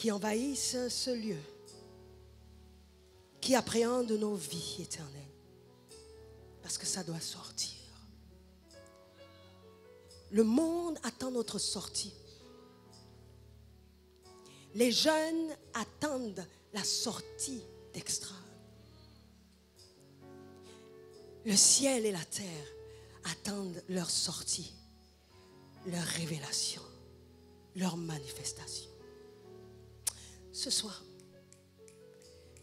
qui envahissent ce lieu, qui appréhendent nos vies éternelles. Parce que ça doit sortir. Le monde attend notre sortie. Les jeunes attendent la sortie d'Extra. Le ciel et la terre attendent leur sortie, leur révélation, leur manifestation. Ce soir,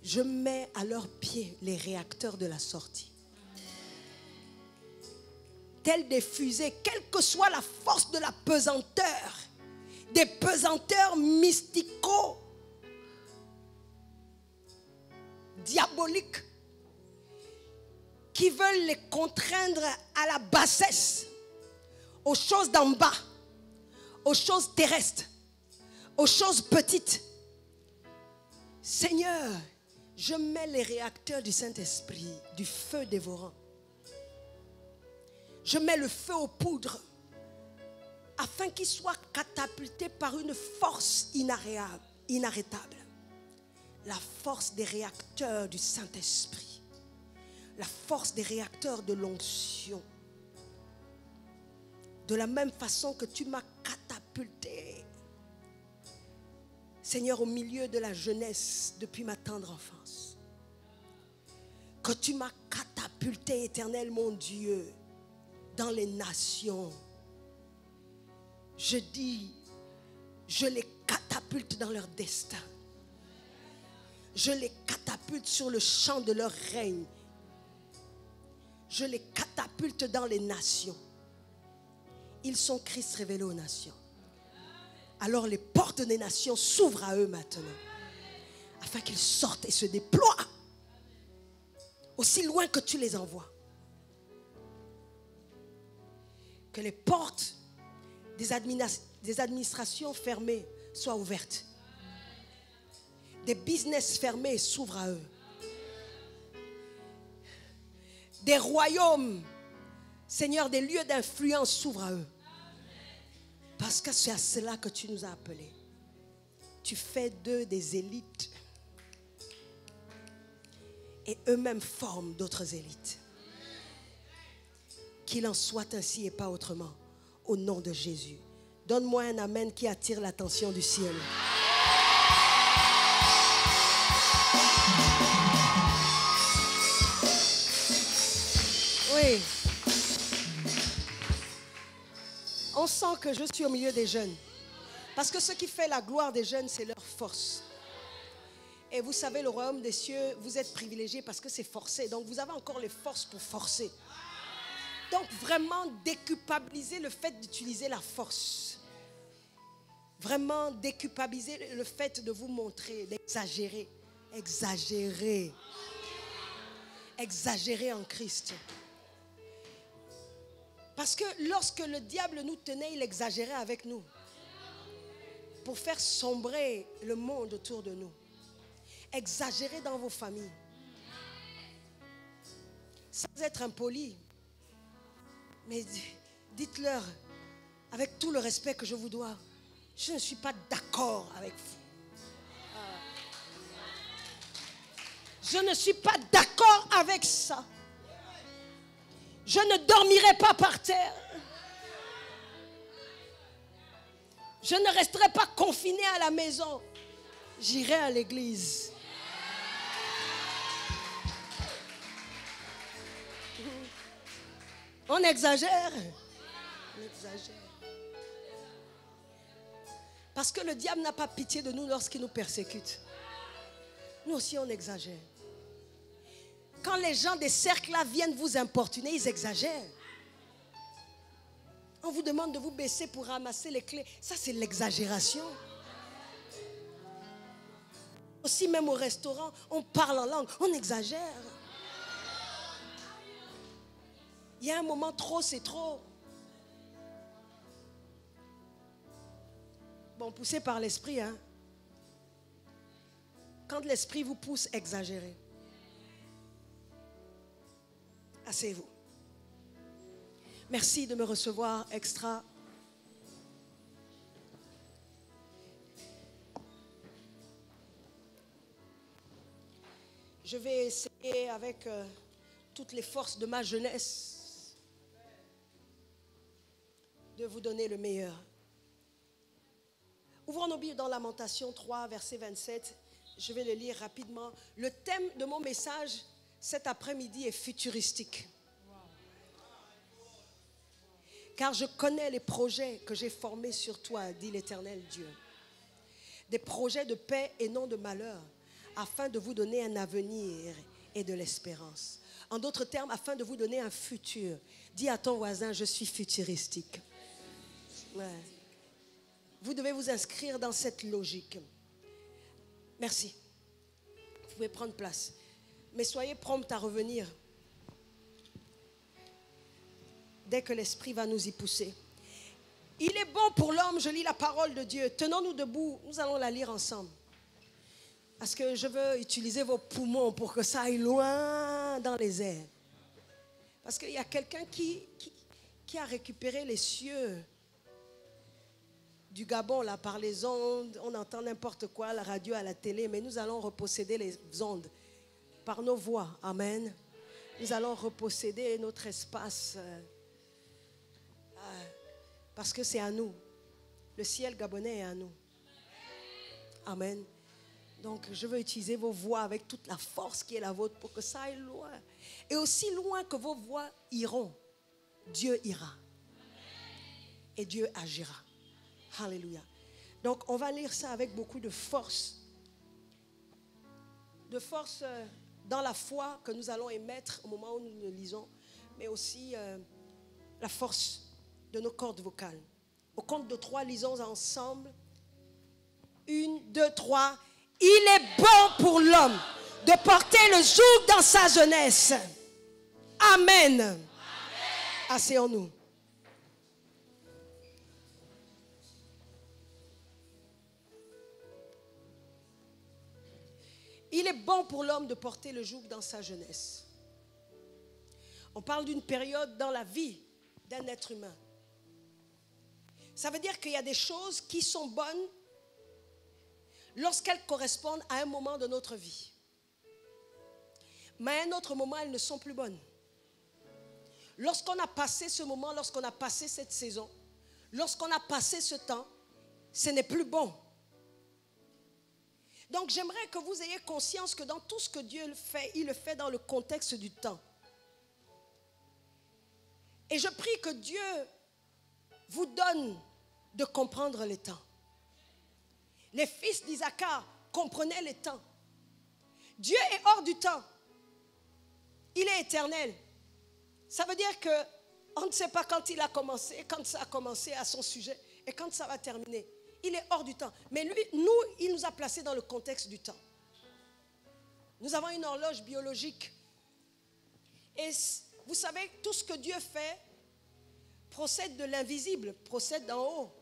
je mets à leurs pieds les réacteurs de la sortie. Tels des fusées, quelle que soit la force de la pesanteur, des pesanteurs mystico, diaboliques, qui veulent les contraindre à la bassesse, aux choses d'en bas, aux choses terrestres, aux choses petites. Seigneur, je mets les réacteurs du Saint-Esprit, du feu dévorant. Je mets le feu aux poudres afin qu'il soit catapulté par une force inarrêtable. La force des réacteurs du Saint-Esprit. La force des réacteurs de l'onction. De la même façon que tu m'as catapulté, Seigneur, au milieu de la jeunesse depuis ma tendre enfance. Que tu m'as catapulté, Éternel mon Dieu, dans les nations. Je dis, je les catapulte dans leur destin. Je les catapulte sur le champ de leur règne. Je les catapulte dans les nations. Ils sont Christ révélé aux nations. Alors les portes des nations s'ouvrent à eux maintenant, afin qu'ils sortent et se déploient aussi loin que tu les envoies. Que les portes des administrations fermées soient ouvertes. Des business fermés s'ouvrent à eux. Des royaumes, Seigneur, des lieux d'influence s'ouvrent à eux. Parce que c'est à cela que tu nous as appelés. Tu fais d'eux des élites. Et eux-mêmes forment d'autres élites. Qu'il en soit ainsi et pas autrement. Au nom de Jésus. Donne-moi un amen qui attire l'attention du ciel. Oui. On sent que je suis au milieu des jeunes. Parce que ce qui fait la gloire des jeunes, c'est leur force. Et vous savez, le royaume des cieux, vous êtes privilégiés parce que c'est forcé. Donc vous avez encore les forces pour forcer. Donc vraiment déculpabiliser le fait d'utiliser la force. Vraiment déculpabiliser le fait de vous montrer, d'exagérer. Exagérer. Exagérer en Christ. Parce que lorsque le diable nous tenait, il exagérait avec nous. Pour faire sombrer le monde autour de nous. Exagérer dans vos familles. Sans être impoli. Mais dites-leur, avec tout le respect que je vous dois, je ne suis pas d'accord avec vous. Je ne suis pas d'accord avec ça. Je ne dormirai pas par terre. Je ne resterai pas confiné à la maison. J'irai à l'église. On exagère. On exagère. Parce que le diable n'a pas pitié de nous lorsqu'il nous persécute. Nous aussi, on exagère. Quand les gens des cercles là viennent vous importuner, ils exagèrent. On vous demande de vous baisser pour ramasser les clés. Ça, c'est l'exagération. Aussi, même au restaurant, on parle en langue. On exagère. Il y a un moment, trop, c'est trop. Bon, poussé par l'esprit, hein. Quand l'esprit vous pousse, exagérez. Asseyez-vous. Merci de me recevoir, Extra. Je vais essayer avec toutes les forces de ma jeunesse de vous donner le meilleur. Ouvrons nos Bibles dans Lamentation 3, verset 27. Je vais le lire rapidement. Le thème de mon message cet après-midi est futuristique. Car je connais les projets que j'ai formés sur toi, dit l'Éternel Dieu. Des projets de paix et non de malheur, afin de vous donner un avenir et de l'espérance. En d'autres termes, afin de vous donner un futur. Dis à ton voisin, je suis futuristique. Ouais. Vous devez vous inscrire dans cette logique. Merci. Vous pouvez prendre place. Mais soyez prompts à revenir dès que l'Esprit va nous y pousser. Il est bon pour l'homme, je lis la parole de Dieu. Tenons-nous debout, nous allons la lire ensemble. Parce que je veux utiliser vos poumons pour que ça aille loin dans les airs. Parce qu'il y a quelqu'un qui a récupéré les cieux du Gabon, là, par les ondes. On entend n'importe quoi, à la radio, à la télé, mais nous allons reposséder les ondes par nos voix. Amen. Nous allons reposséder notre espace parce que c'est à nous. Le ciel gabonais est à nous. Amen. Donc, je veux utiliser vos voix avec toute la force qui est la vôtre pour que ça aille loin. Et aussi loin que vos voix iront, Dieu ira. Et Dieu agira. Alléluia. Donc, on va lire ça avec beaucoup de force. De force dans la foi que nous allons émettre au moment où nous le lisons, mais aussi la force de nos cordes vocales. Au compte de 3, lisons ensemble. 1, 2, 3. Il est bon pour l'homme de porter le joug dans sa jeunesse. Amen. Amen. Asseyons-nous. Il est bon pour l'homme de porter le joug dans sa jeunesse. On parle d'une période dans la vie d'un être humain. Ça veut dire qu'il y a des choses qui sont bonnes lorsqu'elles correspondent à un moment de notre vie. Mais à un autre moment, elles ne sont plus bonnes. Lorsqu'on a passé ce moment, lorsqu'on a passé cette saison, lorsqu'on a passé ce temps, ce n'est plus bon. Donc j'aimerais que vous ayez conscience que dans tout ce que Dieu fait, il le fait dans le contexte du temps. Et je prie que Dieu vous donne de comprendre les temps. Les fils d'Isaac comprenaient les temps. Dieu est hors du temps. Il est éternel. Ça veut dire qu'on ne sait pas quand il a commencé, quand ça a commencé à son sujet et quand ça va terminer. Il est hors du temps. Mais lui, il nous a placés dans le contexte du temps. Nous avons une horloge biologique. Et vous savez, tout ce que Dieu fait procède de l'invisible, procède d'en haut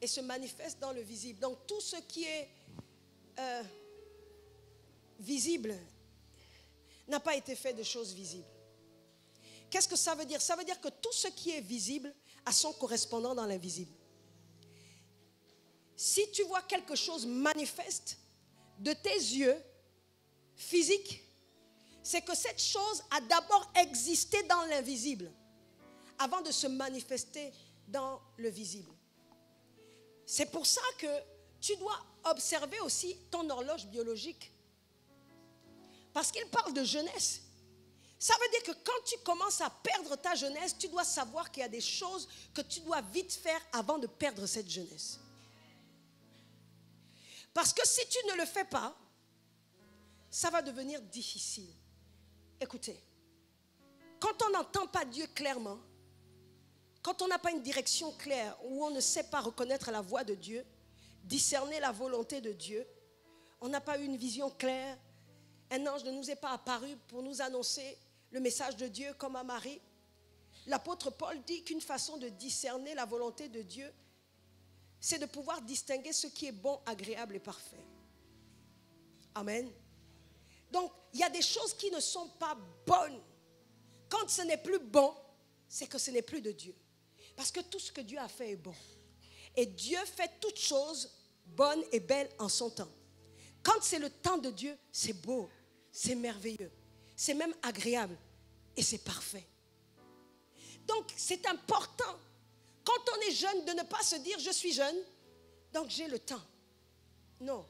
et se manifeste dans le visible. Donc tout ce qui est visible n'a pas été fait de choses visibles. Qu'est-ce que ça veut dire? Ça veut dire que tout ce qui est visible a son correspondant dans l'invisible. Si tu vois quelque chose manifeste de tes yeux physiques, c'est que cette chose a d'abord existé dans l'invisible avant de se manifester dans le visible. C'est pour ça que tu dois observer aussi ton horloge biologique. Parce qu'il parle de jeunesse. Ça veut dire que quand tu commences à perdre ta jeunesse, tu dois savoir qu'il y a des choses que tu dois vite faire avant de perdre cette jeunesse. Parce que si tu ne le fais pas, ça va devenir difficile. Écoutez, quand on n'entend pas Dieu clairement, quand on n'a pas une direction claire, où on ne sait pas reconnaître la voix de Dieu, discerner la volonté de Dieu, on n'a pas eu une vision claire, un ange ne nous est pas apparu pour nous annoncer le message de Dieu comme à Marie. L'apôtre Paul dit qu'une façon de discerner la volonté de Dieu, c'est de pouvoir distinguer ce qui est bon, agréable et parfait. Amen. Donc, il y a des choses qui ne sont pas bonnes. Quand ce n'est plus bon, c'est que ce n'est plus de Dieu. Parce que tout ce que Dieu a fait est bon. Et Dieu fait toutes choses bonnes et belles en son temps. Quand c'est le temps de Dieu, c'est beau. c'est merveilleux. C'est même agréable. Et c'est parfait. Donc, c'est important, quand on est jeune, de ne pas se dire, je suis jeune, donc j'ai le temps. Non.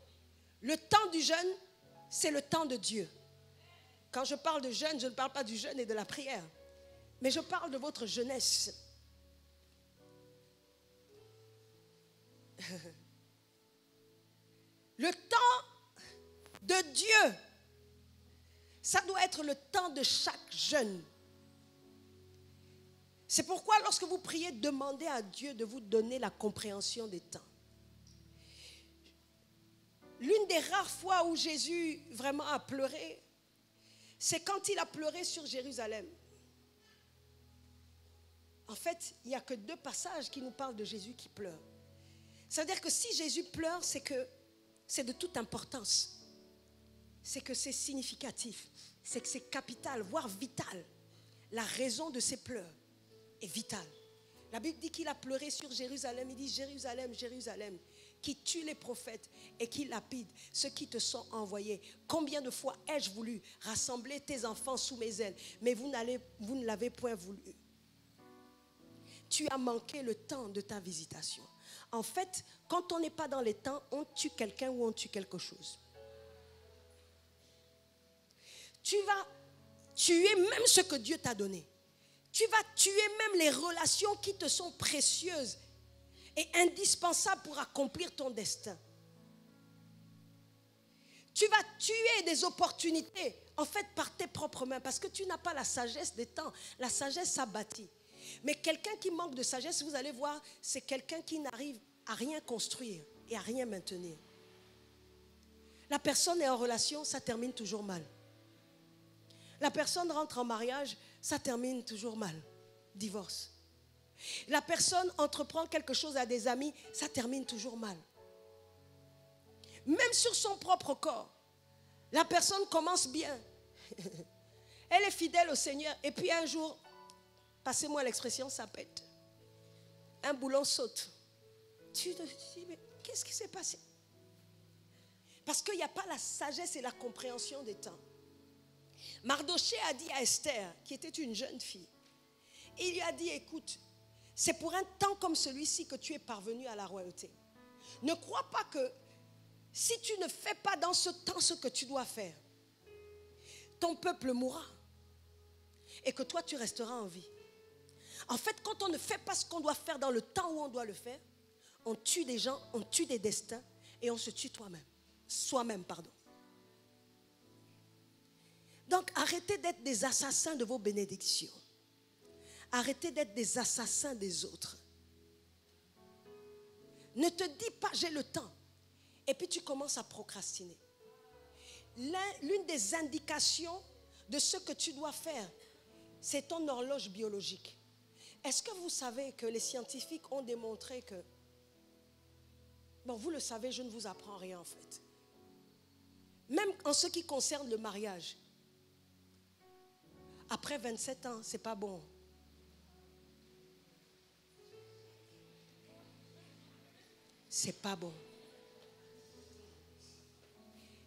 Le temps du jeûne, c'est le temps de Dieu. Quand je parle de jeûne, je ne parle pas du jeûne et de la prière. Mais je parle de votre jeunesse. Le temps de Dieu, ça doit être le temps de chaque jeune. C'est pourquoi lorsque vous priez, demandez à Dieu de vous donner la compréhension des temps. L'une des rares fois où Jésus vraiment a pleuré, c'est quand il a pleuré sur Jérusalem. En fait, il n'y a que 2 passages qui nous parlent de Jésus qui pleure. Ça veut dire que si Jésus pleure, c'est que c'est de toute importance. C'est que c'est significatif. C'est que c'est capital, voire vital. La raison de ses pleurs est vitale. La Bible dit qu'il a pleuré sur Jérusalem. Il dit, Jérusalem, Jérusalem, qui tue les prophètes et qui lapide ceux qui te sont envoyés. Combien de fois ai-je voulu rassembler tes enfants sous mes ailes, mais vous ne l'avez point voulu. Tu as manqué le temps de ta visitation. En fait, quand on n'est pas dans les temps, on tue quelqu'un ou on tue quelque chose. Tu vas tuer même ce que Dieu t'a donné. Tu vas tuer même les relations qui te sont précieuses et indispensables pour accomplir ton destin. Tu vas tuer des opportunités, en fait, par tes propres mains, parce que tu n'as pas la sagesse des temps. La sagesse, ça bâtit. Mais quelqu'un qui manque de sagesse, vous allez voir, c'est quelqu'un qui n'arrive à rien construire et à rien maintenir. La personne est en relation, ça termine toujours mal. La personne rentre en mariage, ça termine toujours mal. Divorce. La personne entreprend quelque chose à des amis, ça termine toujours mal. Même sur son propre corps, la personne commence bien. Elle est fidèle au Seigneur et puis un jour, passez-moi l'expression, ça pète. Un boulon saute. Tu te dis, mais qu'est-ce qui s'est passé? Parce qu'il n'y a pas la sagesse et la compréhension des temps. Mardoché a dit à Esther, qui était une jeune fille, il lui a dit, écoute, c'est pour un temps comme celui-ci que tu es parvenu à la royauté. Ne crois pas que si tu ne fais pas dans ce temps ce que tu dois faire, ton peuple mourra et que toi tu resteras en vie. En fait, quand on ne fait pas ce qu'on doit faire dans le temps où on doit le faire, on tue des gens, on tue des destins et on se tue soi-même. Donc, arrêtez d'être des assassins de vos bénédictions. Arrêtez d'être des assassins des autres. Ne te dis pas, j'ai le temps. Et puis tu commences à procrastiner. L'une des indications de ce que tu dois faire, c'est ton horloge biologique. Est-ce que vous savez que les scientifiques ont démontré que... Bon, vous le savez, je ne vous apprends rien en fait. Même en ce qui concerne le mariage, après 27 ans, c'est pas bon. C'est pas bon.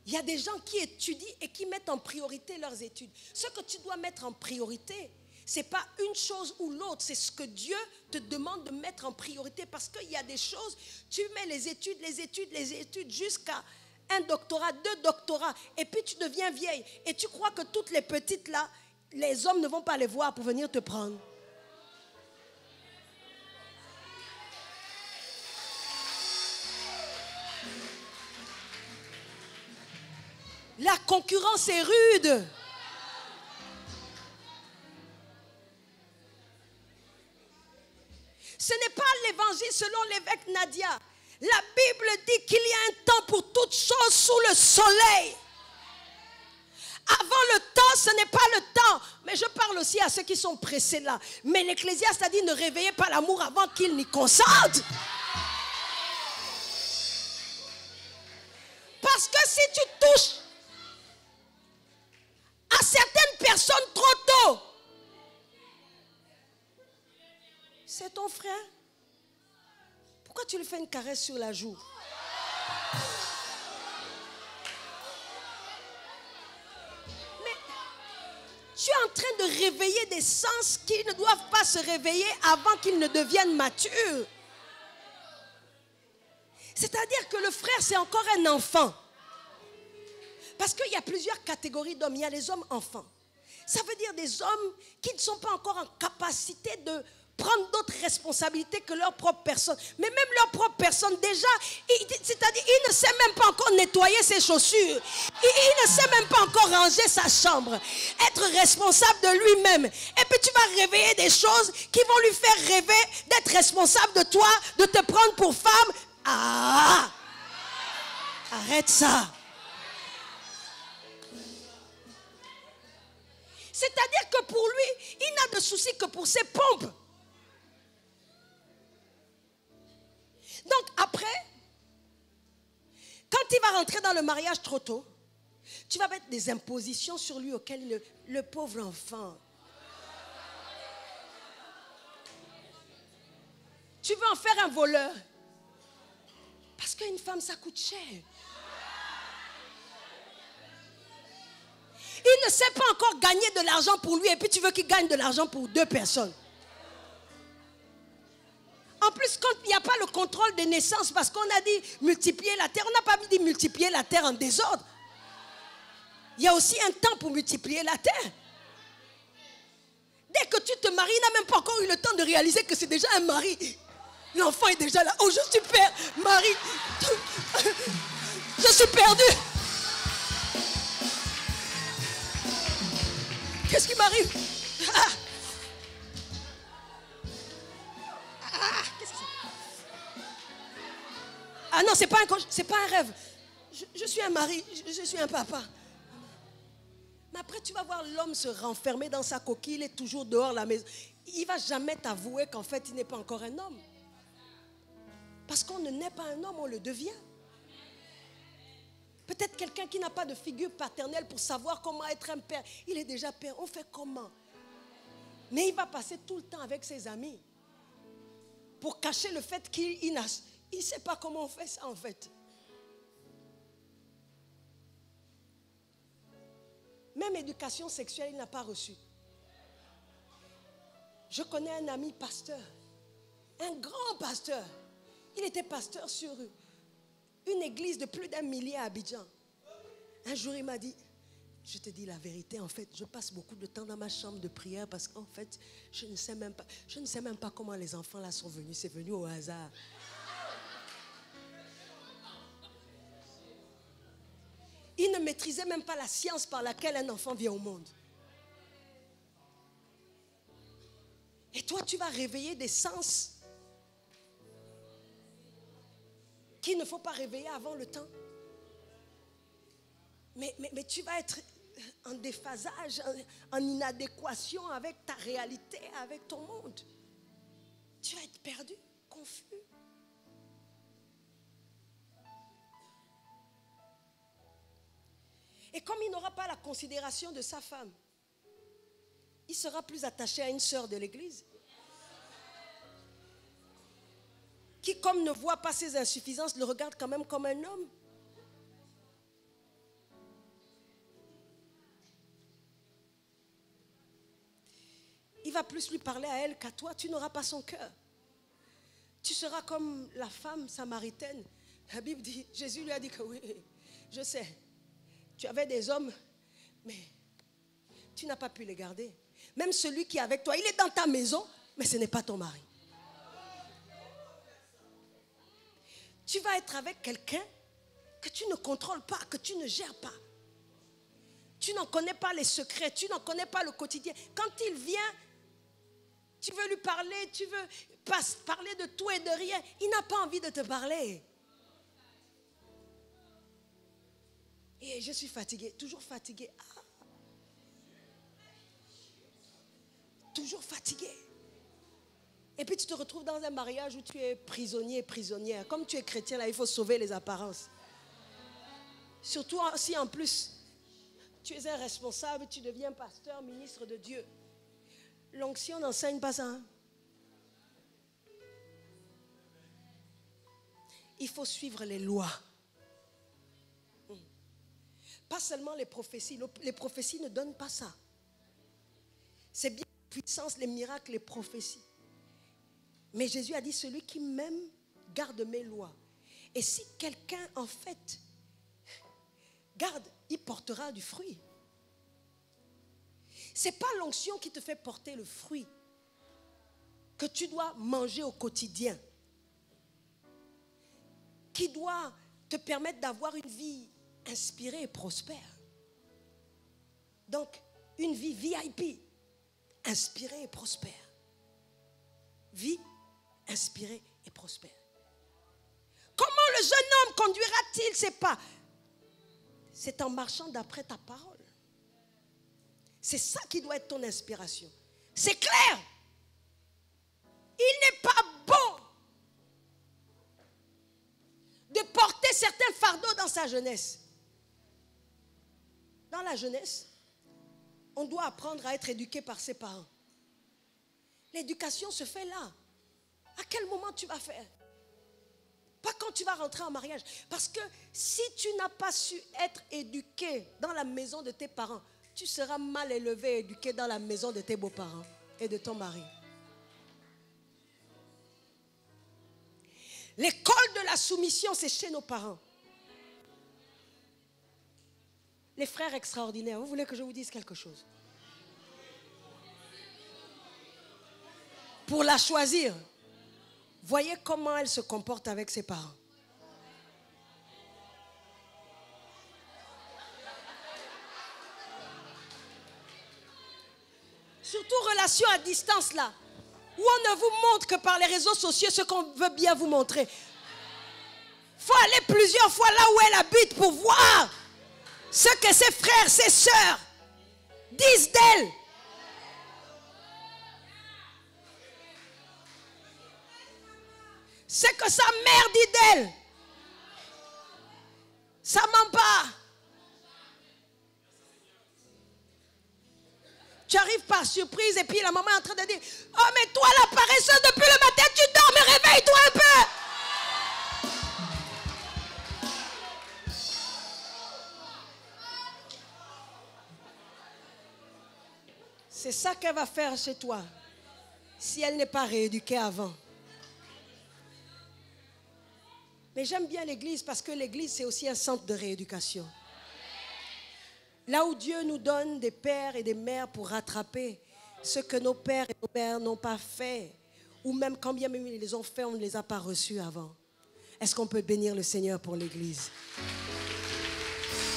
Il y a des gens qui étudient et qui mettent en priorité leurs études. Ce que tu dois mettre en priorité, ce n'est pas une chose ou l'autre, c'est ce que Dieu te demande de mettre en priorité. Parce qu'il y a des choses, tu mets les études jusqu'à un doctorat, 2 doctorats, et puis tu deviens vieille. Et tu crois que toutes les petites là, les hommes ne vont pas les voir pour venir te prendre. La concurrence est rude. Ce n'est pas l'évangile selon l'évêque Nadia. La Bible dit qu'il y a un temps pour toutes choses sous le soleil. Avant le temps, ce n'est pas le temps. Mais je parle aussi à ceux qui sont pressés là. Mais l'Ecclésiaste a dit, ne réveillez pas l'amour avant qu'il n'y consente. Parce que si tu touches à certaines personnes trop tôt, c'est ton frère. Pourquoi tu lui fais une caresse sur la joue? en train de réveiller des sens qui ne doivent pas se réveiller avant qu'ils ne deviennent matures. C'est-à-dire que le frère, c'est encore un enfant. Parce qu'il y a plusieurs catégories d'hommes. Il y a les hommes enfants. Ça veut dire des hommes qui ne sont pas encore en capacité de prendre d'autres responsabilités que leur propre personne. Mais même leur propre personne, déjà, c'est-à-dire, il ne sait même pas encore nettoyer ses chaussures. Il ne sait même pas encore ranger sa chambre. Être responsable de lui-même. Et puis tu vas réveiller des choses qui vont lui faire rêver d'être responsable de toi, de te prendre pour femme. Ah! Arrête ça. C'est-à-dire que pour lui, il n'a de soucis que pour ses pompes. Donc après, quand il va rentrer dans le mariage trop tôt, tu vas mettre des impositions sur lui auxquelles le pauvre enfant. Tu veux en faire un voleur. Parce qu'une femme, ça coûte cher. Il ne sait pas encore gagner de l'argent pour lui et puis tu veux qu'il gagne de l'argent pour 2 personnes. En plus, quand il n'y a pas le contrôle des naissances, parce qu'on a dit multiplier la terre, on n'a pas dit multiplier la terre en désordre. Il y a aussi un temps pour multiplier la terre. Dès que tu te maries, il n'a même pas encore eu le temps de réaliser que c'est déjà un mari. L'enfant est déjà là. Oh, je suis père, mari. Je suis perdu. Qu'est-ce qui m'arrive? Qu'est-ce que c'est? Ah non, c'est pas un rêve. Je suis un mari, je suis un papa. Mais après, tu vas voir l'homme se renfermer dans sa coquille, il est toujours dehors de la maison. Il ne va jamais t'avouer qu'en fait, il n'est pas encore un homme. Parce qu'on ne naît pas un homme, on le devient. Peut-être quelqu'un qui n'a pas de figure paternelle pour savoir comment être un père. Il est déjà père, on fait comment? Mais il va passer tout le temps avec ses amis pour cacher le fait qu'il ne sait pas comment on fait ça en fait. Même éducation sexuelle, il n'a pas reçu. Je connais un ami pasteur, un grand pasteur. Il était pasteur sur une église de plus d'1 millier à Abidjan. Un jour, il m'a dit, je te dis la vérité, en fait, je passe beaucoup de temps dans ma chambre de prière parce qu'en fait, je ne sais même pas comment les enfants là sont venus. C'est venu au hasard. Il ne maîtrisait même pas la science par laquelle un enfant vient au monde. Et toi, tu vas réveiller des sens qu'il ne faut pas réveiller avant le temps. Mais tu vas être en déphasage, en inadéquation avec ta réalité, avec ton monde. Tu vas être perdu, confus. Et comme il n'aura pas la considération de sa femme, il sera plus attaché à une sœur de l'église qui, comme ne voit pas ses insuffisances, le regarde quand même comme un homme. Il va plus lui parler à elle qu'à toi. Tu n'auras pas son cœur. Tu seras comme la femme samaritaine. La Bible dit, Jésus lui a dit que oui, je sais, tu avais des hommes, mais tu n'as pas pu les garder. Même celui qui est avec toi, il est dans ta maison, mais ce n'est pas ton mari. Tu vas être avec quelqu'un que tu ne contrôles pas, que tu ne gères pas. Tu n'en connais pas les secrets, tu n'en connais pas le quotidien. Quand il vient, tu veux lui parler, tu veux parler de tout et de rien. Il n'a pas envie de te parler. Et je suis fatiguée, toujours fatiguée. Ah. Toujours fatiguée. Et puis tu te retrouves dans un mariage où tu es prisonnier, prisonnière. Comme tu es chrétien, là, il faut sauver les apparences. Surtout si en plus, tu es un responsable, tu deviens pasteur, ministre de Dieu. L'onction n'enseigne pas ça. Hein? Il faut suivre les lois. Pas seulement les prophéties. Les prophéties ne donnent pas ça. C'est bien la puissance, les miracles, les prophéties. Mais Jésus a dit, celui qui m'aime garde mes lois. Et si quelqu'un, en fait, garde, il portera du fruit. Ce n'est pas l'onction qui te fait porter le fruit que tu dois manger au quotidien, qui doit te permettre d'avoir une vie inspirée et prospère. Donc, une vie VIP, inspirée et prospère. Vie inspirée et prospère. Comment le jeune homme conduira-t-il ses pas? C'est en marchant d'après ta parole. C'est ça qui doit être ton inspiration. C'est clair. Il n'est pas bon de porter certains fardeaux dans sa jeunesse. Dans la jeunesse, on doit apprendre à être éduqué par ses parents. L'éducation se fait là. À quel moment tu vas faire? Pas quand tu vas rentrer en mariage. Parce que si tu n'as pas su être éduqué dans la maison de tes parents, tu seras mal élevé et éduqué dans la maison de tes beaux-parents et de ton mari. L'école de la soumission, c'est chez nos parents. Les frères extraordinaires, vous voulez que je vous dise quelque chose? Pour la choisir, voyez comment elle se comporte avec ses parents. Surtout relation à distance là, où on ne vous montre que par les réseaux sociaux ce qu'on veut bien vous montrer. Il faut aller plusieurs fois là où elle habite pour voir ce que ses frères, ses sœurs disent d'elle. Ce que sa mère dit d'elle. Ça ment pas. Tu arrives par surprise et puis la maman est en train de dire, oh mais toi la paresseuse, depuis le matin tu dors, mais réveille-toi un peu. C'est ça qu'elle va faire chez toi si elle n'est pas rééduquée avant. Mais j'aime bien l'église parce que l'église c'est aussi un centre de rééducation. Là où Dieu nous donne des pères et des mères pour rattraper ce que nos pères et nos mères n'ont pas fait. Ou même quand bien même ils les ont fait, on ne les a pas reçus avant. Est-ce qu'on peut bénir le Seigneur pour l'église?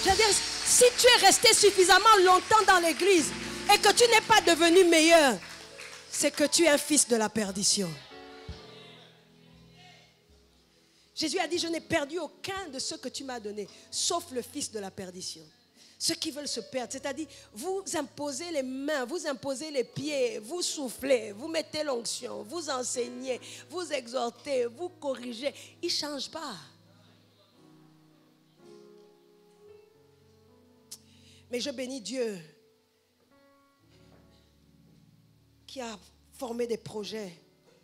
Je veux dire, si tu es resté suffisamment longtemps dans l'église et que tu n'es pas devenu meilleur, c'est que tu es un fils de la perdition. Jésus a dit, je n'ai perdu aucun de ceux que tu m'as donnés, sauf le fils de la perdition. Ceux qui veulent se perdre, c'est-à-dire vous imposez les mains, vous imposez les pieds, vous soufflez, vous mettez l'onction, vous enseignez, vous exhortez, vous corrigez. Ils ne changent pas. Mais je bénis Dieu qui a formé des projets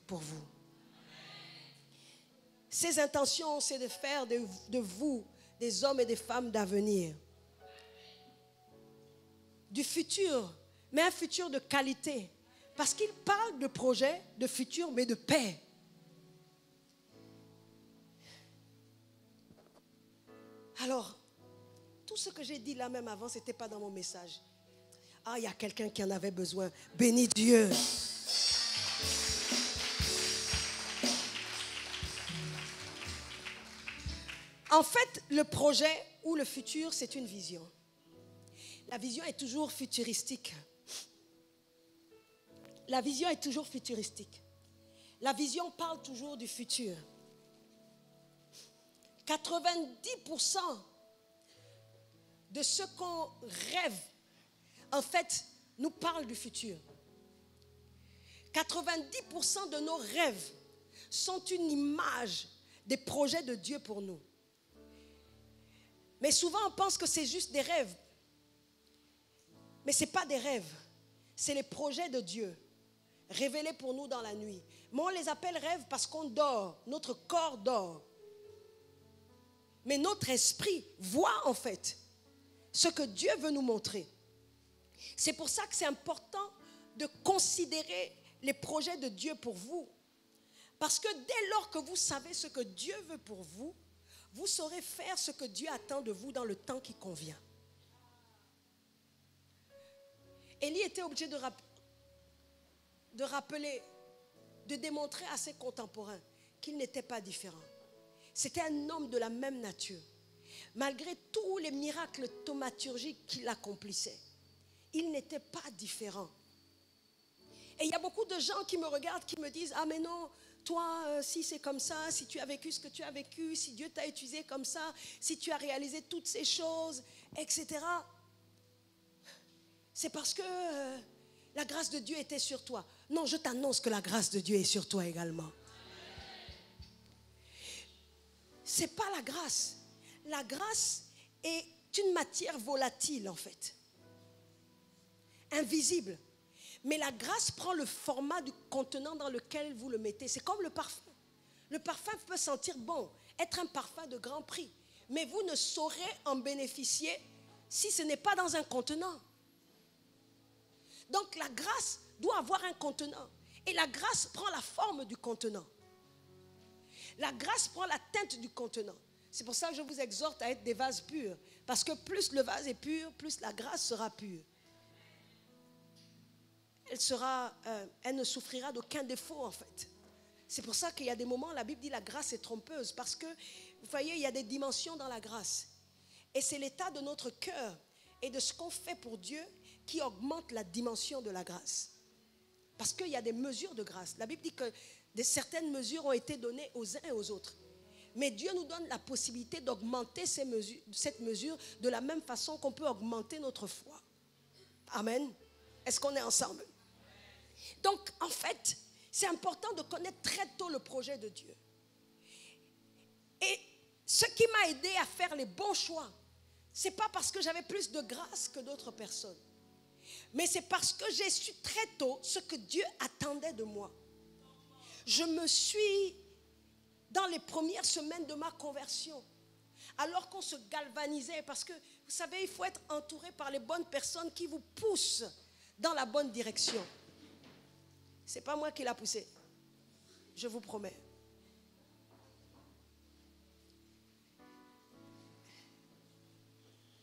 pour vous. Ses intentions, c'est de faire de vous des hommes et des femmes d'avenir. Du futur, mais un futur de qualité. Parce qu'il parle de projet, de futur, mais de paix. Alors, tout ce que j'ai dit là même avant, ce n'était pas dans mon message. Ah, il y a quelqu'un qui en avait besoin. Bénis Dieu. En fait, le projet ou le futur, c'est une vision. La vision est toujours futuristique. La vision est toujours futuristique. La vision parle toujours du futur. 90% de ce qu'on rêve, en fait, nous parle du futur. 90% de nos rêves sont une image des projets de Dieu pour nous. Mais souvent, on pense que c'est juste des rêves. Mais ce n'est pas des rêves. C'est les projets de Dieu révélés pour nous dans la nuit. Mais on les appelle rêves parce qu'on dort. Notre corps dort. Mais notre esprit voit en fait ce que Dieu veut nous montrer. C'est pour ça que c'est important de considérer les projets de Dieu pour vous. Parce que dès lors que vous savez ce que Dieu veut pour vous, vous saurez faire ce que Dieu attend de vous dans le temps qui convient. Élie était obligé de rappeler, de démontrer à ses contemporains qu'il n'était pas différent. C'était un homme de la même nature. Malgré tous les miracles thaumaturgiques qu'il accomplissait, il n'était pas différent. Et il y a beaucoup de gens qui me regardent, qui me disent « Ah mais non, toi, si c'est comme ça, si tu as vécu ce que tu as vécu, si Dieu t'a utilisé comme ça, si tu as réalisé toutes ces choses, etc. » C'est parce que la grâce de Dieu était sur toi. Non, je t'annonce que la grâce de Dieu est sur toi également. Ce n'est pas la grâce. La grâce est une matière volatile en fait. Invisible. Mais la grâce prend le format du contenant dans lequel vous le mettez. C'est comme le parfum. Le parfum peut sentir bon, être un parfum de grand prix. Mais vous ne saurez en bénéficier si ce n'est pas dans un contenant. Donc la grâce doit avoir un contenant. Et la grâce prend la forme du contenant. La grâce prend la teinte du contenant. C'est pour ça que je vous exhorte à être des vases purs. Parce que plus le vase est pur, plus la grâce sera pure. Elle ne souffrira d'aucun défaut en fait. C'est pour ça qu'il y a des moments, la Bible dit la grâce est trompeuse. Parce que, vous voyez, il y a des dimensions dans la grâce. Et c'est l'état de notre cœur et de ce qu'on fait pour Dieu qui augmente la dimension de la grâce. Parce qu'il y a des mesures de grâce. La Bible dit que certaines mesures ont été données aux uns et aux autres. Mais Dieu nous donne la possibilité d'augmenter cette mesure de la même façon qu'on peut augmenter notre foi. Amen. Est-ce qu'on est ensemble? Donc, en fait, c'est important de connaître très tôt le projet de Dieu. Et ce qui m'a aidé à faire les bons choix, ce n'est pas parce que j'avais plus de grâce que d'autres personnes. Mais c'est parce que j'ai su très tôt ce que Dieu attendait de moi. Je me suis, dans les premières semaines de ma conversion, alors qu'on se galvanisait, parce que, vous savez, il faut être entouré par les bonnes personnes qui vous poussent dans la bonne direction. Ce n'est pas moi qui l'a poussé, je vous promets.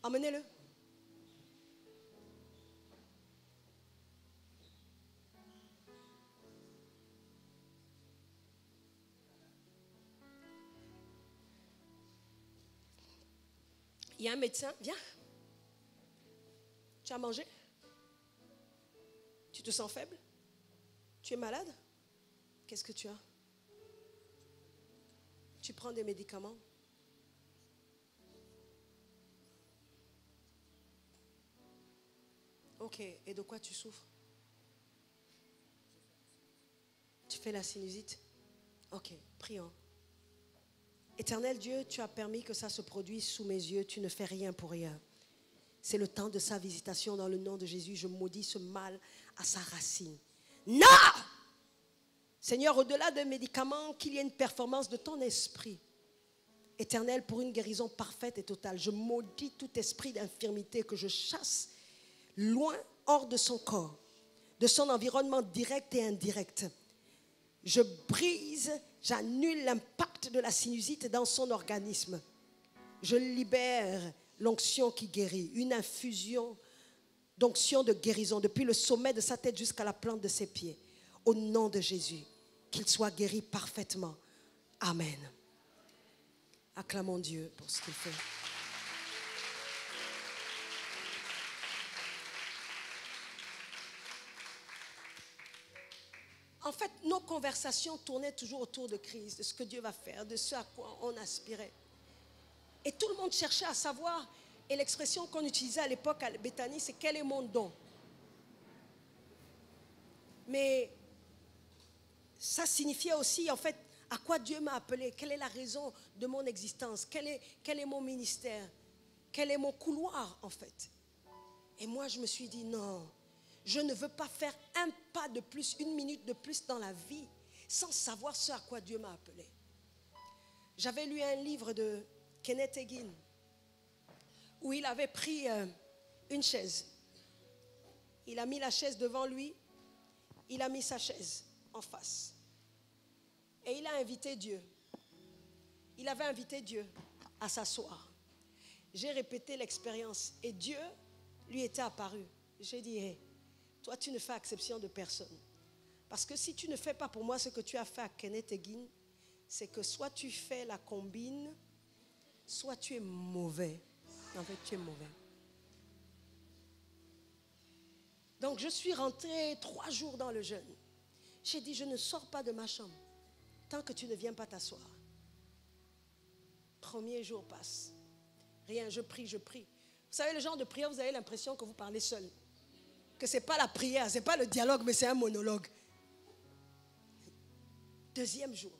Emmenez-le. Il y a un médecin, viens. Tu as mangé? Tu te sens faible? Tu es malade? Qu'est-ce que tu as? Tu prends des médicaments? Ok, et de quoi tu souffres? Tu fais la sinusite? Ok, prions. Éternel Dieu, tu as permis que ça se produise sous mes yeux, tu ne fais rien pour rien. C'est le temps de sa visitation dans le nom de Jésus. Je maudis ce mal à sa racine. Non! Seigneur, au-delà des médicaments, qu'il y ait une performance de ton esprit. Éternel, pour une guérison parfaite et totale, je maudis tout esprit d'infirmité que je chasse loin, hors de son corps, de son environnement direct et indirect. Je brise, j'annule l'impact de la sinusite dans son organisme. Je libère l'onction qui guérit, une infusion d'onction de guérison depuis le sommet de sa tête jusqu'à la plante de ses pieds. Au nom de Jésus, qu'il soit guéri parfaitement. Amen. Acclamons Dieu pour ce qu'il fait. En fait, nos conversations tournaient toujours autour de Christ, de ce que Dieu va faire, de ce à quoi on aspirait. Et tout le monde cherchait à savoir, et l'expression qu'on utilisait à l'époque à Béthanie, c'est « quel est mon don ?» Mais ça signifiait aussi, en fait, à quoi Dieu m'a appelé, quelle est la raison de mon existence, quel est mon ministère, quel est mon couloir, en fait. Et moi, je me suis dit, non, je ne veux pas faire un pas de plus, une minute de plus dans la vie, sans savoir ce à quoi Dieu m'a appelé. J'avais lu un livre de Kenneth Hagin, où il avait pris une chaise. Il a mis la chaise devant lui il a mis sa chaise en face. Et il a invité Dieu. Il avait invité Dieu à s'asseoir. J'ai répété l'expérience et Dieu lui était apparu. J'ai dit, hey, toi tu ne fais exception de personne. Parce que si tu ne fais pas pour moi ce que tu as fait à Kenneth Hagin, c'est que soit tu fais la combine, soit tu es mauvais. En fait, tu es mauvais. Donc, je suis rentrée 3 jours dans le jeûne. J'ai dit, je ne sors pas de ma chambre tant que tu ne viens pas t'asseoir. Premier jour passe. Rien, je prie, je prie. Vous savez, le genre de prière, vous avez l'impression que vous parlez seul. Que ce n'est pas la prière, ce n'est pas le dialogue, mais c'est un monologue. Deuxième jour.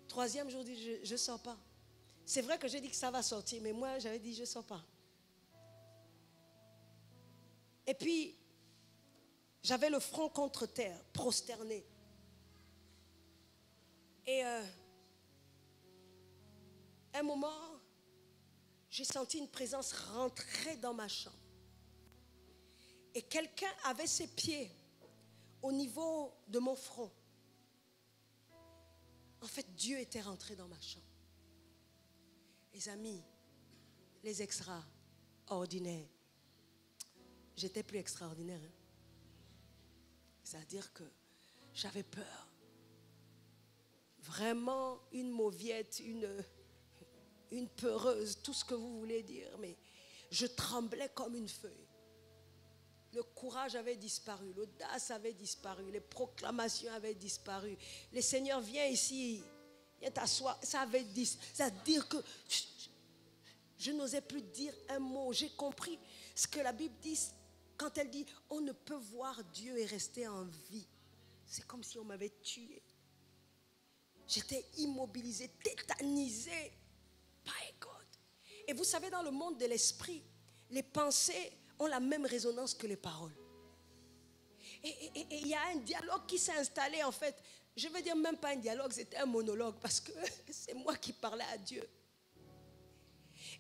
Troisième jour, je ne sors pas. C'est vrai que j'ai dit que ça va sortir, mais moi, j'avais dit, je ne sors pas. Et puis, j'avais le front contre terre, prosterné. Et un moment, j'ai senti une présence rentrer dans ma chambre. Et quelqu'un avait ses pieds au niveau de mon front. En fait, Dieu était rentré dans ma chambre. Les amis, les extraordinaires. J'étais plus extraordinaire. Hein? C'est-à-dire que j'avais peur. Vraiment une mauviette, une peureuse, tout ce que vous voulez dire. Mais je tremblais comme une feuille. Le courage avait disparu, l'audace avait disparu, les proclamations avaient disparu. Le Seigneur, viens ici, viens t'asseoir. Ça avait dit, ça veut dire que je n'osais plus dire un mot. J'ai compris ce que la Bible dit quand elle dit, on ne peut voir Dieu et rester en vie. C'est comme si on m'avait tué. J'étais immobilisée, tétanisée. My God. Et vous savez, dans le monde de l'esprit, les pensées ont la même résonance que les paroles. Et il y a un dialogue qui s'est installé en fait. Je veux dire même pas un dialogue, c'était un monologue parce que c'est moi qui parlais à Dieu.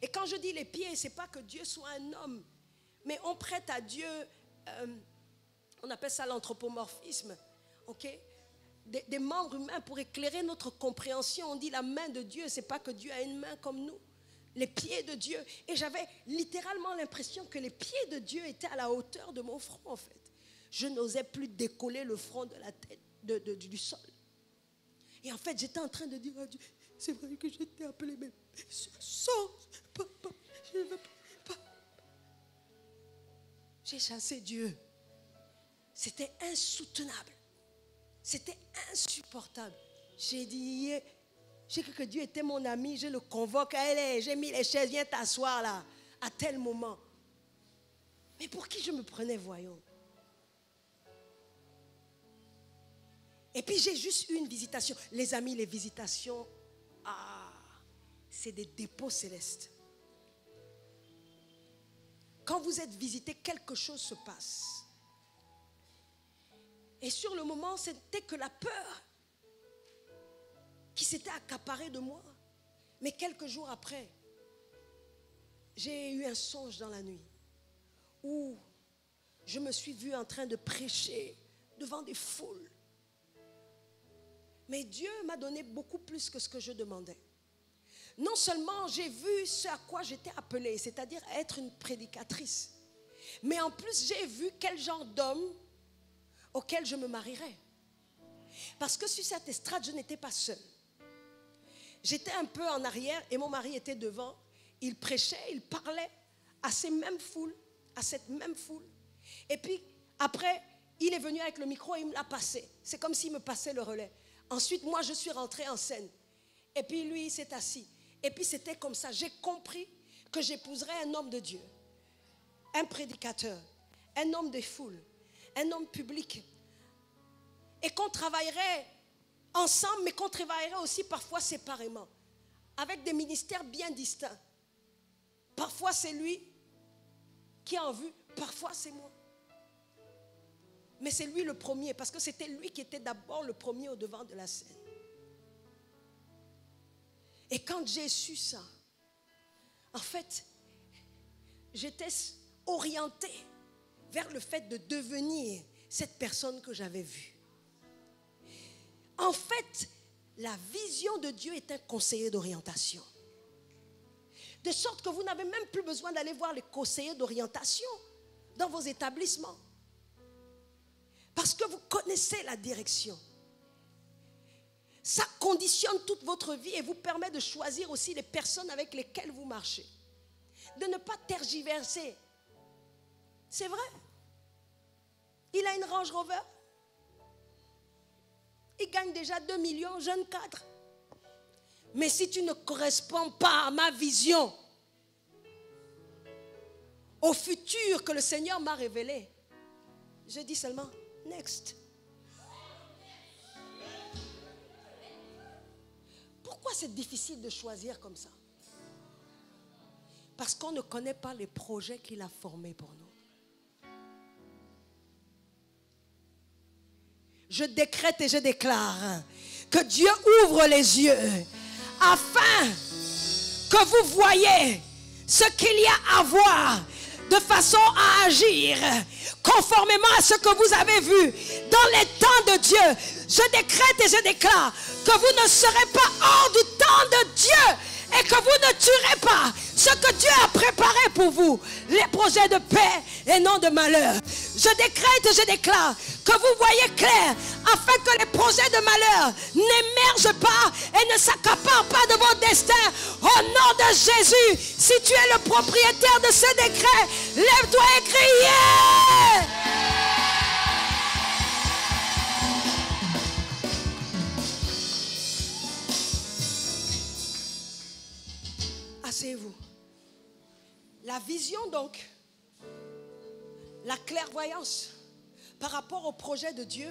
Et quand je dis les pieds, c'est pas que Dieu soit un homme, mais on prête à Dieu, on appelle ça l'anthropomorphisme, ok? Des membres humains pour éclairer notre compréhension. On dit la main de Dieu, c'est pas que Dieu a une main comme nous. Les pieds de Dieu. Et j'avais littéralement l'impression que les pieds de Dieu étaient à la hauteur de mon front en fait. Je n'osais plus décoller le front de la tête du sol. Et en fait, j'étais en train de dire à Dieu, c'est vrai que j'étais appelé, mais sors, papa, je ne veux pas. J'ai chassé Dieu. C'était insoutenable. C'était insupportable. J'ai dit, j'ai cru que Dieu était mon ami, je le convoque, allez, j'ai mis les chaises, viens t'asseoir là, à tel moment. Mais pour qui je me prenais, voyons? Et puis j'ai juste eu une visitation. Les amis, les visitations, c'est des dépôts célestes. Quand vous êtes visité, quelque chose se passe. Et sur le moment, c'était que la peur qui s'était accaparée de moi. Mais quelques jours après, j'ai eu un songe dans la nuit où je me suis vue en train de prêcher devant des foules. Mais Dieu m'a donné beaucoup plus que ce que je demandais. Non seulement j'ai vu ce à quoi j'étais appelée, c'est-à-dire être une prédicatrice, mais en plus j'ai vu quel genre d'homme auquel je me marierais. Parce que sur cette estrade, je n'étais pas seule. J'étais un peu en arrière et mon mari était devant. Il prêchait, il parlait à ces mêmes foules, à cette même foule. Et puis après, il est venu avec le micro et il me l'a passé. C'est comme s'il me passait le relais. Ensuite, moi, je suis rentrée en scène. Et puis lui, il s'est assis. Et puis c'était comme ça. J'ai compris que j'épouserais un homme de Dieu, un prédicateur, un homme des foules, un homme public. Et qu'on travaillerait ensemble, mais qu'on travaillerait aussi parfois séparément, avec des ministères bien distincts. Parfois c'est lui qui est en vue, parfois c'est moi. Mais c'est lui le premier, parce que c'était lui qui était d'abord le premier au devant de la scène. Et quand j'ai su ça, en fait, j'étais orientée vers le fait de devenir cette personne que j'avais vue. En fait, la vision de Dieu est un conseiller d'orientation. De sorte que vous n'avez même plus besoin d'aller voir les conseillers d'orientation dans vos établissements. Parce que vous connaissez la direction. Ça conditionne toute votre vie et vous permet de choisir aussi les personnes avec lesquelles vous marchez. De ne pas tergiverser. C'est vrai. Il a une Range Rover. Il gagne déjà 2 millions, jeune cadre. Mais si tu ne corresponds pas à ma vision, au futur que le Seigneur m'a révélé, je dis seulement, next. Pourquoi c'est difficile de choisir comme ça? Parce qu'on ne connaît pas les projets qu'il a formés pour nous. Je décrète et je déclare que Dieu ouvre les yeux afin que vous voyez ce qu'il y a à voir de façon à agir conformément à ce que vous avez vu dans les temps de Dieu. Je décrète et je déclare que vous ne serez pas hors du temps de Dieu et que vous ne tuerez pas ce que Dieu a préparé pour vous, les projets de paix et non de malheur. Je décrète et je déclare que vous voyez clair afin que les projets de malheur n'émergent pas et ne s'accaparent pas de votre destin. Au nom de Jésus, si tu es le propriétaire de ce décret, lève-toi et crie. Asseyez-vous. La vision donc, la clairvoyance par rapport au projet de Dieu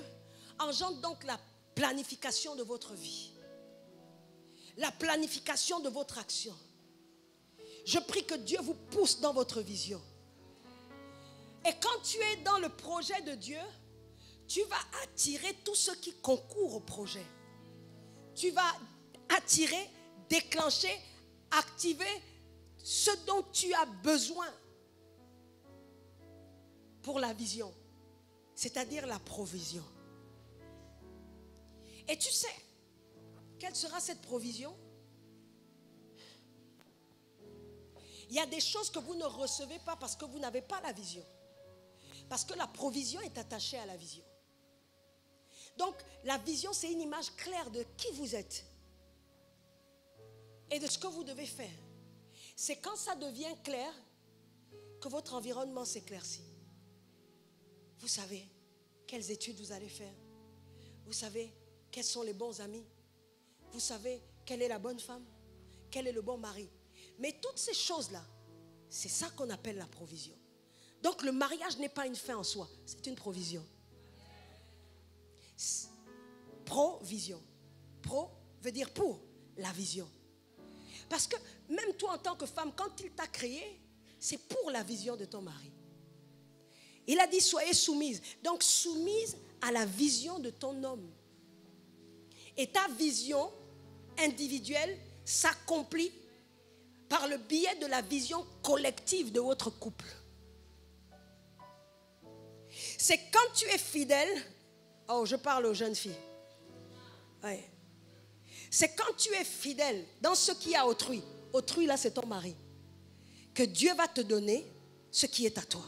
engendre donc la planification de votre vie, la planification de votre action. Je prie que Dieu vous pousse dans votre vision. Et quand tu es dans le projet de Dieu, tu vas attirer tout ce qui concourt au projet. Tu vas attirer, déclencher, activer ce dont tu as besoin pour la vision, c'est-à-dire la provision. Et tu sais, quelle sera cette provision? Il y a des choses que vous ne recevez pas parce que vous n'avez pas la vision. Parce que la provision est attachée à la vision. Donc, la vision, c'est une image claire de qui vous êtes et de ce que vous devez faire. C'est quand ça devient clair que votre environnement s'éclaircit. Vous savez quelles études vous allez faire. Vous savez quels sont les bons amis. Vous savez quelle est la bonne femme, quel est le bon mari. Mais toutes ces choses-là, c'est ça qu'on appelle la provision. Donc le mariage n'est pas une fin en soi, c'est une provision. Provision. Pro veut dire pour la vision. Parce que même toi en tant que femme, quand il t'a créé, c'est pour la vision de ton mari. Il a dit soyez soumise. Donc soumise à la vision de ton homme. Et ta vision individuelle s'accomplit par le biais de la vision collective de votre couple. C'est quand tu es fidèle. Oh, je parle aux jeunes filles. Ouais. C'est quand tu es fidèle dans ce qui est à autrui. Autrui, là, c'est ton mari. Que Dieu va te donner ce qui est à toi.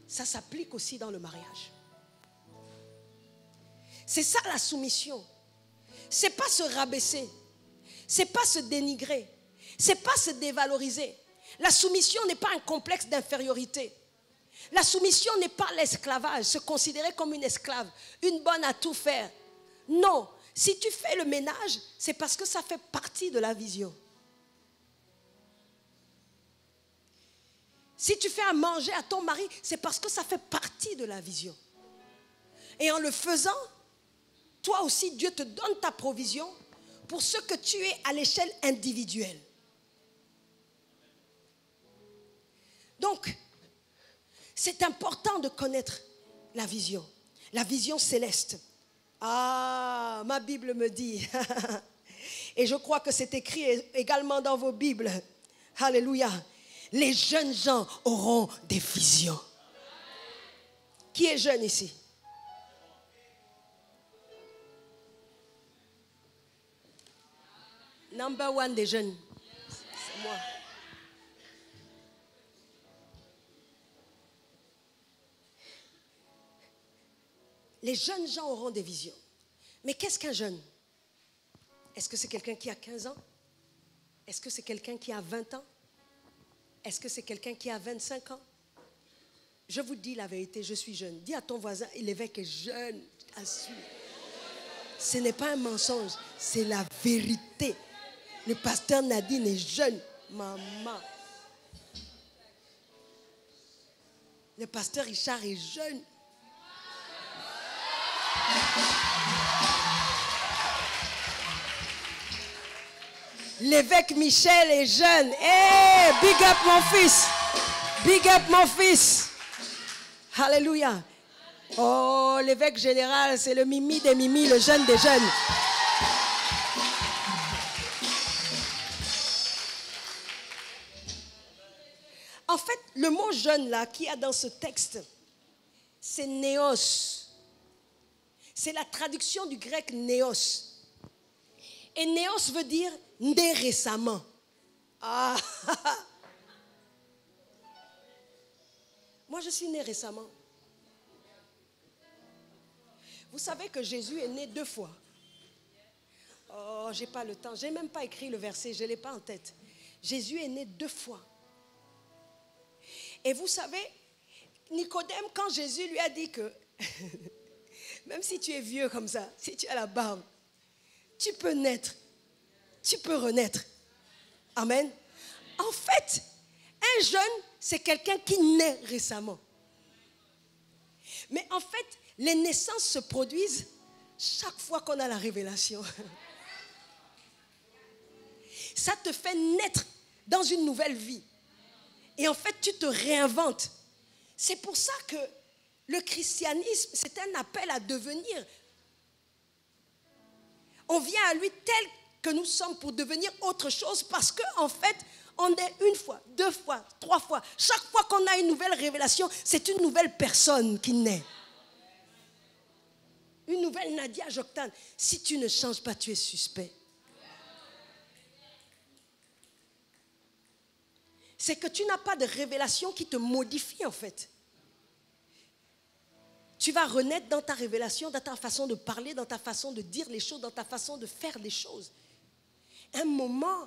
Ça s'applique aussi dans le mariage. C'est ça la soumission. C'est pas se rabaisser. C'est pas se dénigrer. C'est pas se dévaloriser. La soumission n'est pas un complexe d'infériorité. La soumission n'est pas l'esclavage, se considérer comme une esclave, une bonne à tout faire. Non, si tu fais le ménage, c'est parce que ça fait partie de la vision. Si tu fais à manger à ton mari, c'est parce que ça fait partie de la vision. Et en le faisant, toi aussi, Dieu te donne ta provision pour ce que tu es à l'échelle individuelle. Donc, c'est important de connaître la vision céleste. Ah, ma Bible me dit, et je crois que c'est écrit également dans vos Bibles, alléluia, les jeunes gens auront des visions. Qui est jeune ici? Number one des jeunes. C'est moi. Les jeunes gens auront des visions. Mais qu'est-ce qu'un jeune? Est-ce que c'est quelqu'un qui a 15 ans? Est-ce que c'est quelqu'un qui a 20 ans? Est-ce que c'est quelqu'un qui a 25 ans? Je vous dis la vérité, je suis jeune. Dis à ton voisin, l'évêque est jeune. Assure. Ce n'est pas un mensonge, c'est la vérité. Le pasteur Nadine est jeune. Maman. Le pasteur Richard est jeune. L'évêque Michel est jeune. Hey, big up mon fils. Big up mon fils. Alléluia. Oh, l'évêque général, c'est le mimi des mimis, le jeune des jeunes. En fait, le mot jeune là qu'il y a dans ce texte, c'est néos. C'est la traduction du grec néos. Et néos veut dire né récemment. Ah. Moi, je suis né récemment. Vous savez que Jésus est né 2 fois. Oh, j'ai pas le temps. J'ai même pas écrit le verset. Je l'ai pas en tête. Jésus est né 2 fois. Et vous savez, Nicodème, quand Jésus lui a dit que même si tu es vieux comme ça, si tu as la barbe, tu peux naître, tu peux renaître. Amen. En fait, un jeune, c'est quelqu'un qui naît récemment. Mais en fait, les naissances se produisent chaque fois qu'on a la révélation. Ça te fait naître dans une nouvelle vie. Et en fait, tu te réinventes. C'est pour ça que le christianisme, c'est un appel à devenir. On vient à lui tel que nous sommes pour devenir autre chose parce qu'en fait, on est 1 fois, 2 fois, 3 fois. Chaque fois qu'on a une nouvelle révélation, c'est une nouvelle personne qui naît. Une nouvelle Nadia Joktan. Si tu ne changes pas, tu es suspect. C'est que tu n'as pas de révélation qui te modifie en fait. Tu vas renaître dans ta révélation, dans ta façon de parler, dans ta façon de dire les choses, dans ta façon de faire les choses. Un moment,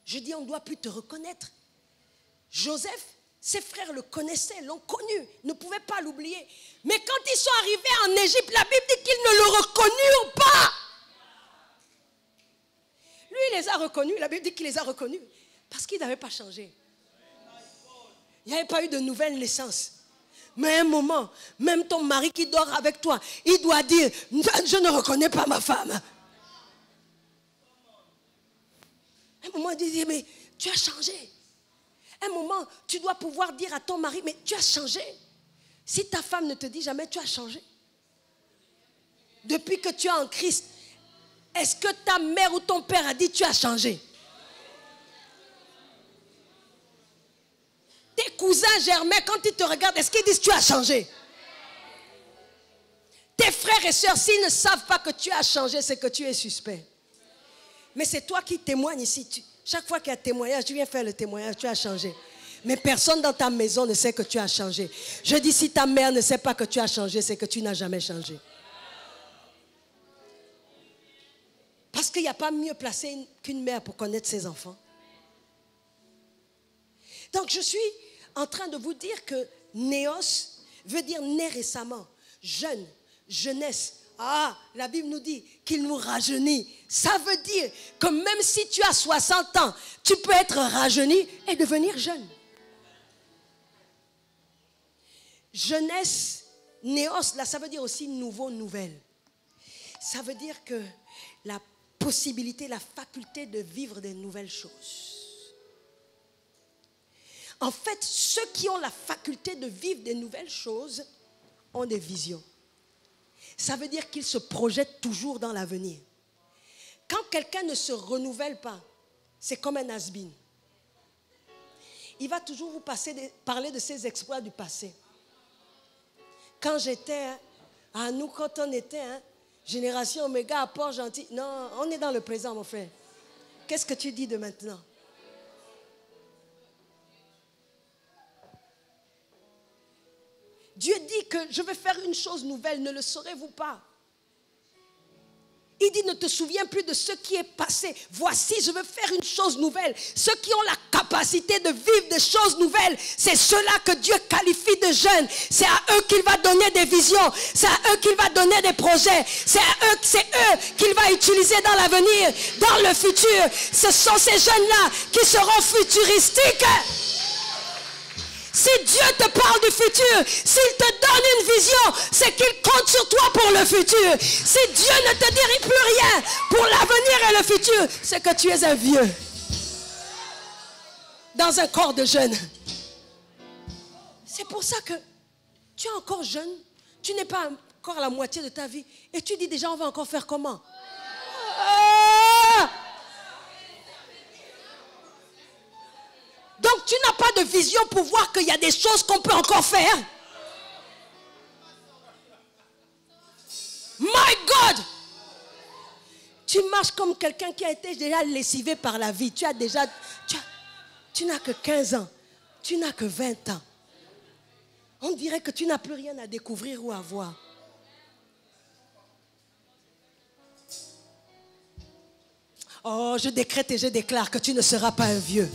je dis, on ne doit plus te reconnaître. Joseph, ses frères le connaissaient, l'ont connu, ne pouvaient pas l'oublier. Mais quand ils sont arrivés en Égypte, la Bible dit qu'ils ne le reconnurent pas. Lui, il les a reconnus, la Bible dit qu'il les a reconnus, parce qu'il n'avait pas changé. Il n'y avait pas eu de nouvelle naissance. Mais à un moment, même ton mari qui dort avec toi, il doit dire, je ne reconnais pas ma femme. À un moment, il dit, mais tu as changé. À un moment, tu dois pouvoir dire à ton mari, mais tu as changé. Si ta femme ne te dit jamais, tu as changé. Depuis que tu es en Christ, est-ce que ta mère ou ton père a dit, tu as changé? Tes cousins germains, quand ils te regardent, est-ce qu'ils disent tu as changé? Tes frères et sœurs, s'ils ne savent pas que tu as changé, c'est que tu es suspect. Mais c'est toi qui témoignes ici. Chaque fois qu'il y a témoignage, tu viens faire le témoignage, tu as changé. Mais personne dans ta maison ne sait que tu as changé. Je dis, si ta mère ne sait pas que tu as changé, c'est que tu n'as jamais changé. Parce qu'il n'y a pas mieux placé qu'une mère pour connaître ses enfants. Donc je suis en train de vous dire que néos veut dire né récemment, jeune, jeunesse. Ah, la Bible nous dit qu'il nous rajeunit. Ça veut dire que même si tu as 60 ans, tu peux être rajeuni et devenir jeune. Jeunesse, néos, là, ça veut dire aussi nouveau, nouvelle. Ça veut dire que la possibilité, la faculté de vivre des nouvelles choses. En fait, ceux qui ont la faculté de vivre des nouvelles choses ont des visions. Ça veut dire qu'ils se projettent toujours dans l'avenir. Quand quelqu'un ne se renouvelle pas, c'est comme un has-been. Il va toujours vous parler de ses exploits du passé. Quand j'étais, à nous, quand on était, génération Oméga, apport gentil. Non, on est dans le présent, mon frère. Qu'est-ce que tu dis de maintenant? Dieu dit que je vais faire une chose nouvelle, ne le saurez-vous pas? Il dit, ne te souviens plus de ce qui est passé. Voici, je veux faire une chose nouvelle. Ceux qui ont la capacité de vivre des choses nouvelles, c'est ceux-là que Dieu qualifie de jeunes. C'est à eux qu'il va donner des visions. C'est à eux qu'il va donner des projets. C'est eux qu'il va utiliser dans l'avenir, dans le futur. Ce sont ces jeunes-là qui seront futuristiques. Si Dieu te parle du futur, s'il te donne une vision, c'est qu'il compte sur toi pour le futur. Si Dieu ne te dit plus rien pour l'avenir et le futur, c'est que tu es un vieux dans un corps de jeunes. C'est pour ça que tu es encore jeune, tu n'es pas encore à la moitié de ta vie et tu dis déjà on va encore faire comment? Donc tu n'as pas de vision pour voir qu'il y a des choses qu'on peut encore faire. My God! Tu marches comme quelqu'un qui a été déjà lessivé par la vie. Tu n'as que 15 ans. Tu n'as que 20 ans. On dirait que tu n'as plus rien à découvrir ou à voir. Oh, je décrète et je déclare que tu ne seras pas un vieux.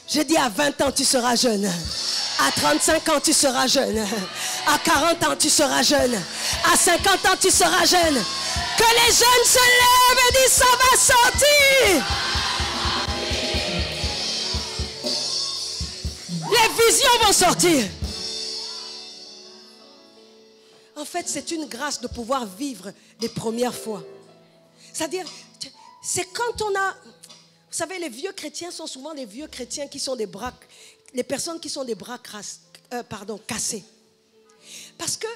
Je dis à 20 ans, tu seras jeune. À 35 ans, tu seras jeune. À 40 ans, tu seras jeune. À 50 ans, tu seras jeune. Que les jeunes se lèvent et disent, ça va sortir. Les visions vont sortir. En fait, c'est une grâce de pouvoir vivre les premières fois. C'est-à-dire, c'est quand on a... Vous savez, les vieux chrétiens sont souvent des vieux chrétiens qui sont des bras, les personnes qui sont des bras cassés. Parce que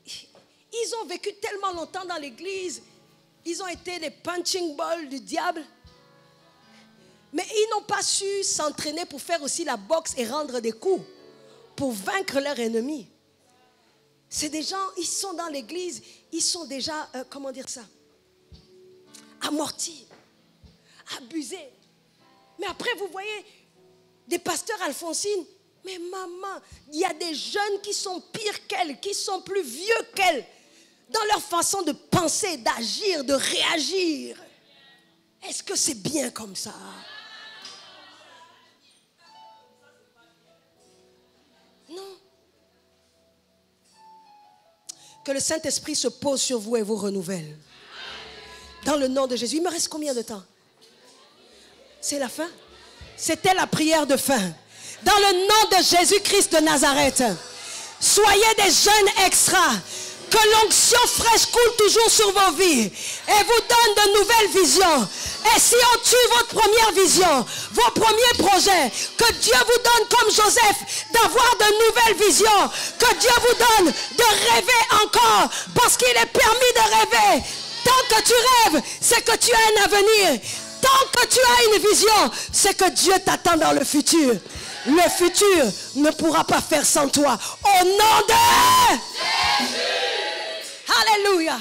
ils ont vécu tellement longtemps dans l'église, ils ont été les punching balls du diable, mais ils n'ont pas su s'entraîner pour faire aussi la boxe et rendre des coups, pour vaincre leur ennemi. C'est des gens, ils sont dans l'église, ils sont déjà, comment dire ça, amortis. Abusé. Mais après, vous voyez, des pasteurs Alphonsine, mais maman, il y a des jeunes qui sont pires qu'elle, qui sont plus vieux qu'elle, dans leur façon de penser, d'agir, de réagir. Est-ce que c'est bien comme ça? Non. Que le Saint-Esprit se pose sur vous et vous renouvelle. Dans le nom de Jésus. Il me reste combien de temps? C'est la fin? C'était la prière de fin. Dans le nom de Jésus-Christ de Nazareth, soyez des jeunes extras. Que l'onction fraîche coule toujours sur vos vies et vous donne de nouvelles visions. Et si on tue votre première vision, vos premiers projets, que Dieu vous donne comme Joseph d'avoir de nouvelles visions. Que Dieu vous donne de rêver encore parce qu'il est permis de rêver. Tant que tu rêves, c'est que tu as un avenir. Tant que tu as une vision, c'est que Dieu t'attend dans le futur. Le futur ne pourra pas faire sans toi. Au nom de Jésus. Alléluia.